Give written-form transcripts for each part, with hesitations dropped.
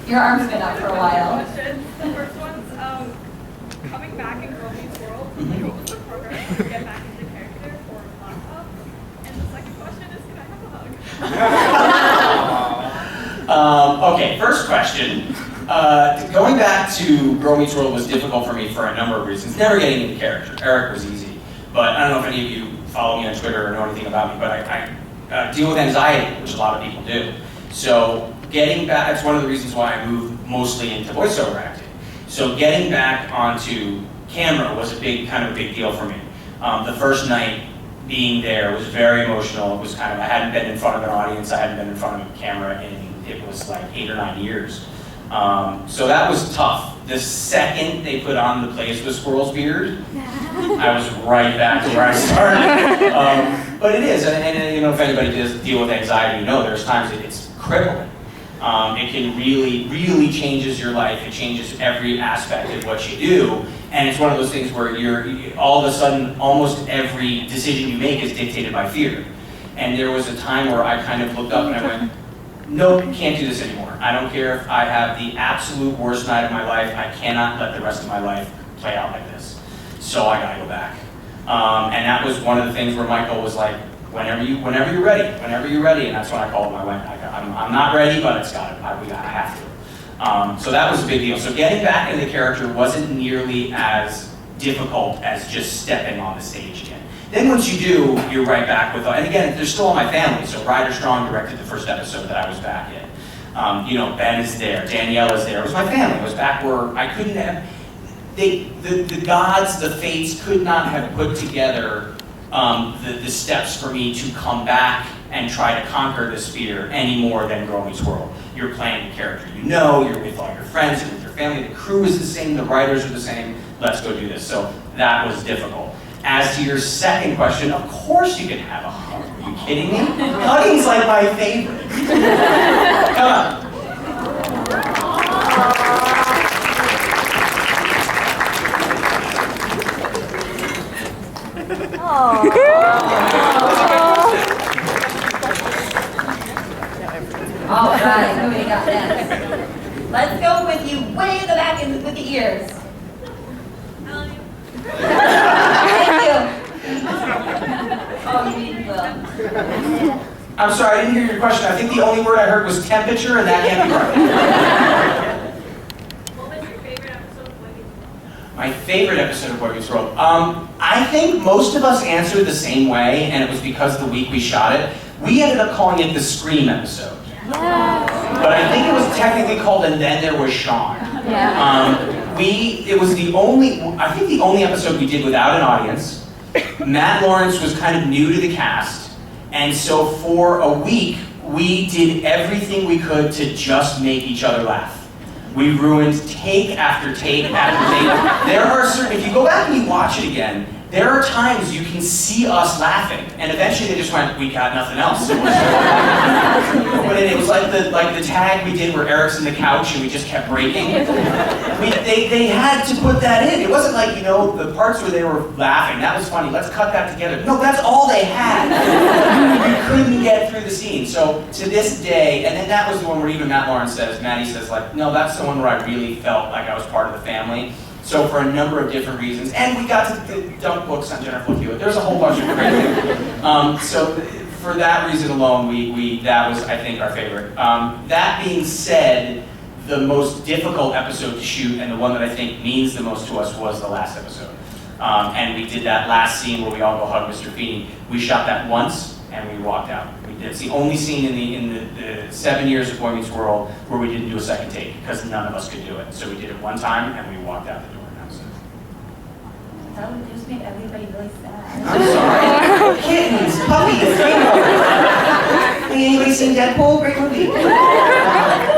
Your arm's been up for a while. Questions. The first one's coming back in Girl Meets World. What was the program to get back into character or laptop? And the second question is, can I have a hug? Okay, first question. Going back to Girl Meets World was difficult for me for a number of reasons. Never getting into character. Eric was easy. But I don't know if any of you follow me on Twitter or know anything about me, but I deal with anxiety, which a lot of people do. So getting back, that's one of the reasons why I moved mostly into voiceover acting. So getting back onto camera was a big deal for me. The first night being there was very emotional. It was I hadn't been in front of an audience, I hadn't been in front of a camera in, it was like 8 or 9 years. So that was tough. The second they put on the Plays with Squirrel's beard, I was right back to where I started. But it is, and if anybody does deal with anxiety, there's times it's crippling. It can really changes your life. It changes every aspect of what you do. And it's one of those things where you're all of a sudden, almost every decision you make is dictated by fear. And there was a time where I kind of looked up and I went, nope, can't do this anymore. I don't care if I have the absolute worst night of my life. I cannot let the rest of my life play out like this. So I gotta go back. And that was one of the things where Michael was like, whenever you're ready. And that's when I called him. I went, I'm not ready, but I have to. So that was a big deal. So getting back into the character wasn't nearly as difficult as just stepping on the stage again. Then once you do, you're right back with, and again, they're still all my family. So Ryder Strong directed the first episode that I was back in. Ben is there, Danielle is there. It was my family. It was back where I couldn't have, the gods, the fates could not have put together the steps for me to come back and try to conquer this fear any more than Girl Meets World. You're playing a character you're with all your friends, you're with your family, the crew is the same, the writers are the same, let's go do this. So that was difficult. As to your second question, of course you can have a hug. Are you kidding me? Hugging's like my favorite. Come on. All right, who we got next? Let's go with you way in the back and with the ears. Thank you. Oh, you mean Will. I'm sorry, I didn't hear your question. I think the only word I heard was temperature, and that can't be right. What was your favorite episode of Boy Meets World? My favorite episode of Boy Meets World? I think most of us answered the same way, and it was because the week we shot it. We ended up calling it the Scream episode. Yeah. But I think it was technically called And Then There Was Sean. Yeah. It was the only episode we did without an audience. Matt Lawrence was kind of new to the cast, and so for a week, we did everything we could to just make each other laugh. We ruined take after take after take. There are certain, if you go back and you watch it again, there are times you can see us laughing, and eventually they just went, we got nothing else. But it was like the tag we did where Eric's in the couch and we just kept breaking. They had to put that in. It wasn't like, the parts where they were laughing, that was funny, let's cut that together. No, that's all they had. We couldn't get through the scene. So to this day, and then that was the one where even Maddie says, no, that's the one where I really felt like I was part of the family. So for a number of different reasons, and we got to dump books on Jennifer Hewitt. There's a whole bunch of great things. So for that reason alone, that was, I think, our favorite. That being said, the most difficult episode to shoot, and the one that I think means the most to us, was the last episode. And we did that last scene where we all go hug Mr. Feeney. We shot that once, and we walked out. It's the only scene in the 7 years of Boy Meets World where we didn't do a second take, because none of us could do it. So we did it one time, and we walked out the door. And that was it. That would just make everybody really sad. I'm sorry. Kittens, puppies, anybody seen Deadpool? Great movie. Let's go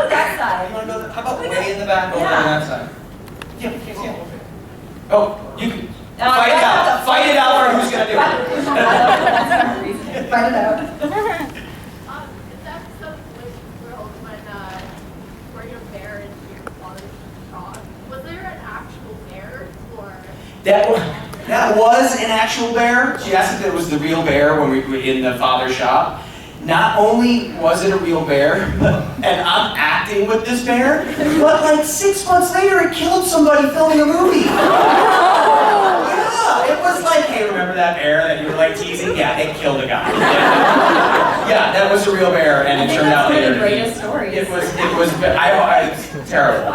with that side. How about way in the back over on that side? Yeah, we can't see it. Oh, you can fight it out. Fight it out for who's going to do it. Fight it out. Is that episode with World where your bear and your father's shot? Was there an actual bear, or? That was an actual bear. She asked if it was the real bear when we were in the father's shop. not only was it a real bear, and I'm acting with this bear, but like 6 months later it killed somebody filming a movie. Yeah, it was like, hey, remember that bear that you were like teasing? Yeah, it killed a guy. Yeah, that was a real bear, and it turned out later. That's one of the greatest stories. It was terrible.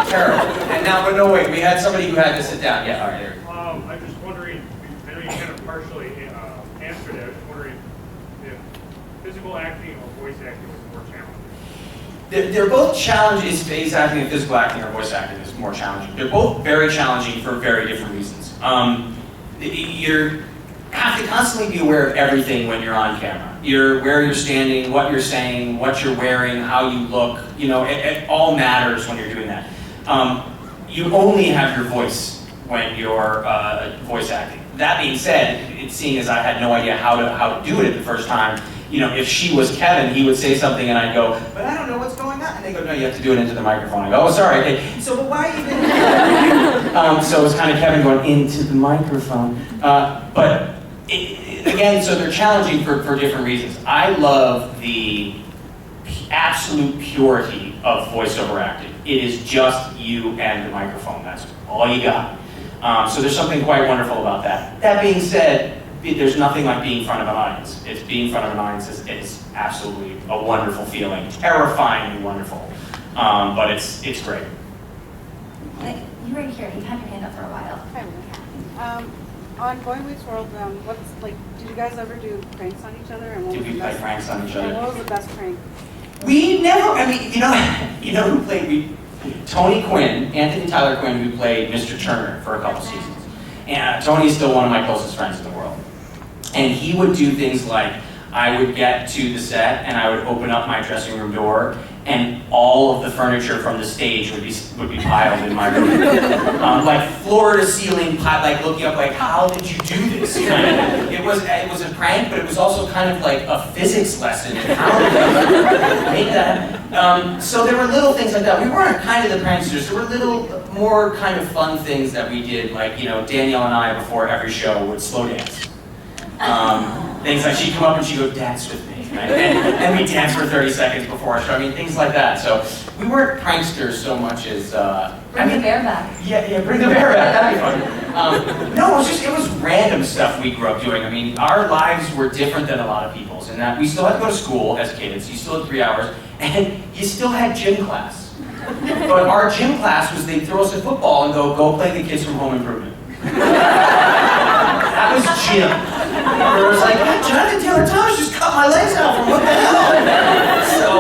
And now, but no, wait, we had somebody who had to sit down. Yeah, all right, there. I'm just wondering, I know you kind of partially answered it. I was wondering if physical acting or voice acting was more challenging. They're both challenging. Is face acting and physical acting or voice acting is more challenging. They're both very challenging for very different reasons. You have to constantly be aware of everything when you're on camera. Where you're standing, what you're saying, what you're wearing, how you look. You know, it all matters when you're doing that. You only have your voice when you're voice acting. That being said, seeing as I had no idea how to do it the first time, you know, if she was Kevin, he would say something and I'd go, but I don't know what's going on. And they go, no, you have to do it into the microphone. I go, oh, sorry, okay. So, but why are you doing that? So it's kind of Kevin going into the microphone. Again, so they're challenging for different reasons. I love the absolute purity of voiceover acting. It is just you and the microphone. That's all you got. So there's something quite wonderful about that. That being said, there's nothing like being in front of an audience. Being in front of an audience is absolutely a wonderful feeling, terrifyingly wonderful, but it's great. Like, you right here, you've had your hand up for a while. On Boy Meets World, did you guys ever do pranks on each other? And what Did was we the play best? pranks on each And other? what was the best prank? We never, I mean, you know who played, Tony Quinn, Anthony Tyler Quinn, who played Mr. Turner for a couple seasons. And Tony's still one of my closest friends in the world. And he would do things like, I would get to the set and I would open up my dressing room door and all of the furniture from the stage would be piled in my room. Like floor to ceiling, like looking up like, how did you do this? It was a prank, but it was also kind of like a physics lesson in how to make that. So there were little things like that. We weren't kind of the pranksters. There were little more kind of fun things that we did, like, you know, Danielle and I before every show would slow dance. Things like she'd come up and she'd go, dance with me, right? And we'd dance for 30 seconds before our show. I mean, things like that. So we weren't pranksters so much as, Bring the bear back. Yeah, bring the bear back, that'd be fun. No, it was random stuff we grew up doing. I mean, our lives were different than a lot of people's in that we still had to go to school as kids, you still had 3 hours, and you still had gym class. But our gym class was they'd throw us a football and go play the kids from Home Improvement. That was gym. Where it was like, Jonathan Taylor Thomas just cut my legs out from what the hell? So,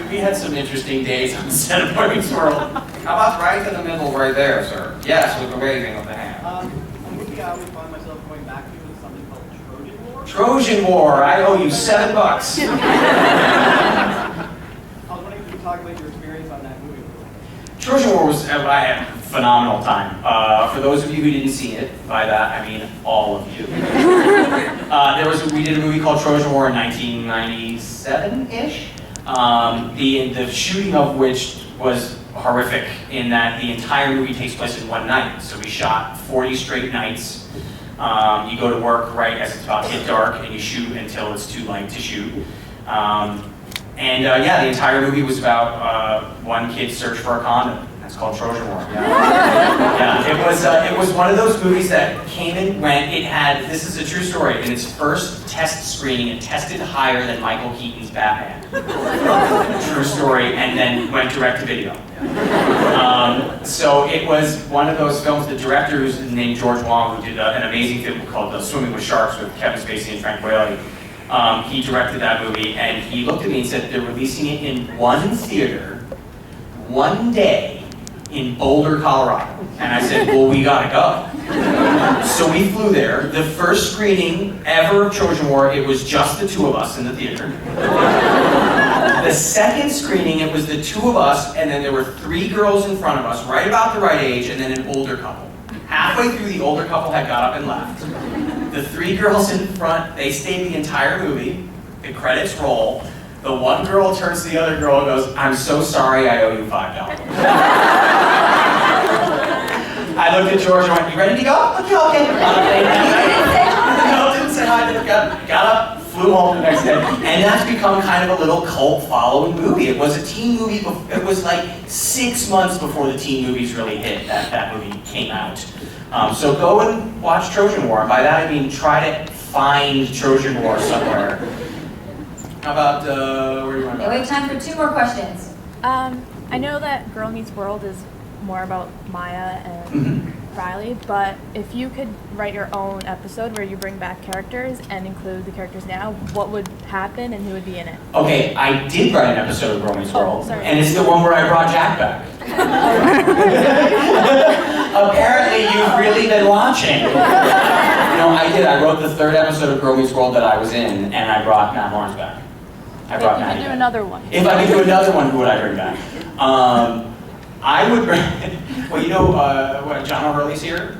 we had some interesting days on the set of Boy Meets World. How about right in the middle right there, sir? Yes, with the waving of the hand. A movie I always find myself going back to is something called Trojan War. Trojan War, I owe you $7. I was wondering if you could talk about your experience on that movie. Trojan War was, I had a phenomenal time. For those of you who didn't see it, by that I mean all of you. We did a movie called Trojan War in 1997-ish. The shooting of which was horrific in that the entire movie takes place in one night. So we shot 40 straight nights. You go to work right as it's about to get dark and you shoot until it's too light to shoot. The entire movie was about one kid's search for a condom. That's called Trojan War. It was one of those movies that came and went. It had, this is a true story, in its first test screening, it tested higher than Michael Keaton's Batman. True story, and then went direct to video. So it was one of those films, the director who's named George Wong, who did an amazing film called Swimming with Sharks with Kevin Spacey and Frank Whaley. He directed that movie, and he looked at me and said, they're releasing it in one theater, one day, in Boulder, Colorado. And I said, well, we gotta go. So we flew there. The first screening ever of Trojan War, it was just the two of us in the theater. The second screening, it was the two of us, and then there were 3 girls in front of us, right about the right age, and then an older couple. Halfway through, the older couple had got up and left. The 3 girls in front, they stayed the entire movie. The credits roll. The one girl turns to the other girl and goes, I'm so sorry, I owe you $5. I looked at George and went, you ready to go? Okay. No, didn't say hi. Got up, Flew home the next day. And that's become kind of a little cult following movie. It was a teen movie, it was like 6 months before the teen movies really hit, that movie came out. So go and watch Trojan War. And by that I mean try to find Trojan War somewhere. How about, where do you want to Okay, go? we have time for 2 more questions. I know that Girl Meets World is more about Maya and Mhm. Riley, but if you could write your own episode where you bring back characters and include the characters now, what would happen and who would be in it? Okay, I did write an episode of Girl Meets World, sorry. and it's the one where I brought Jack back. Apparently you've really been watching. No, I did. I wrote the 3rd episode of Girl Meets World that I was in, and I brought Matt Lawrence back. I If brought you Matt could do back. another one. If I could do another one, who would I bring back? I would bring, well, you know, what, John O'Hurley's here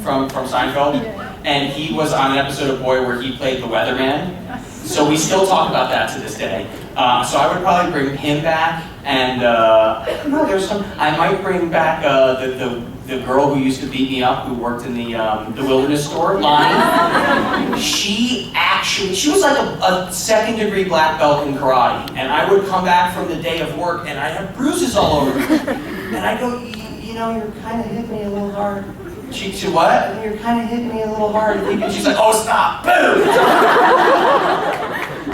from Seinfeld? Yeah. And he was on an episode of Boy where he played the weatherman. So we still talk about that to this day. So I would probably bring him back, and I don't know, I might bring back the girl who used to beat me up, who worked in the wilderness store, Lonnie. She was like a 2nd-degree black belt in karate, and I would come back from the day of work, and I'd have bruises all over me. And I go, you know, you're kind of hitting me a little hard. She said, what? You're kind of hitting me a little hard. And she's like, oh, stop, boom!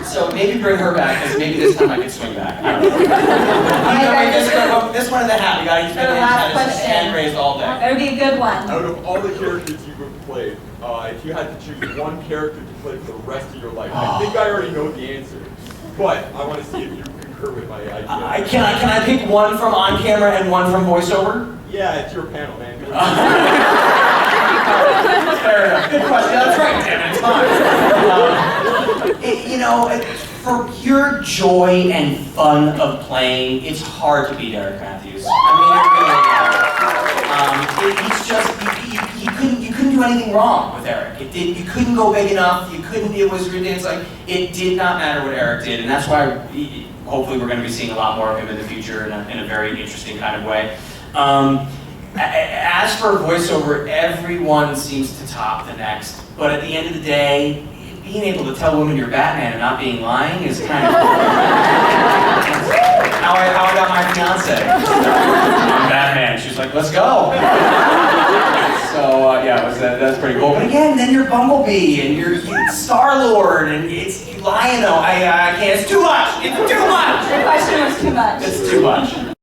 So maybe bring her back, because maybe this time I can swing back. I don't know. This one in the hat, we got to For the last had his hand question. raised all day. Better be a good one. Out of all the characters you've played, if you had to choose one character to play for the rest of your life, I think I already know the answer, but I want to see if you concur with my idea. Can I pick one from on camera and one from voiceover? Yeah, it's your panel, man. Fair enough. Good question. That's right, damn it. You know, for pure joy and fun of playing, it's hard to beat Eric Matthews. I mean, it really is. It's just you couldn't do anything wrong with Eric. You couldn't go big enough. It was ridiculous. Like, it did not matter what Eric did, and that's why hopefully we're going to be seeing a lot more of him in the future in a very interesting kind of way. As for voiceover, everyone seems to top the next, but at the end of the day, being able to tell women you're Batman and not being lying is kind of cool. how I got my fiance. I'm Batman. She's like, let's go. So yeah, that's pretty cool. But again, then you're Bumblebee and you're Star-Lord and it's Lion-O. I can't. It's too much. It's too much. Your question was too much. It's too much.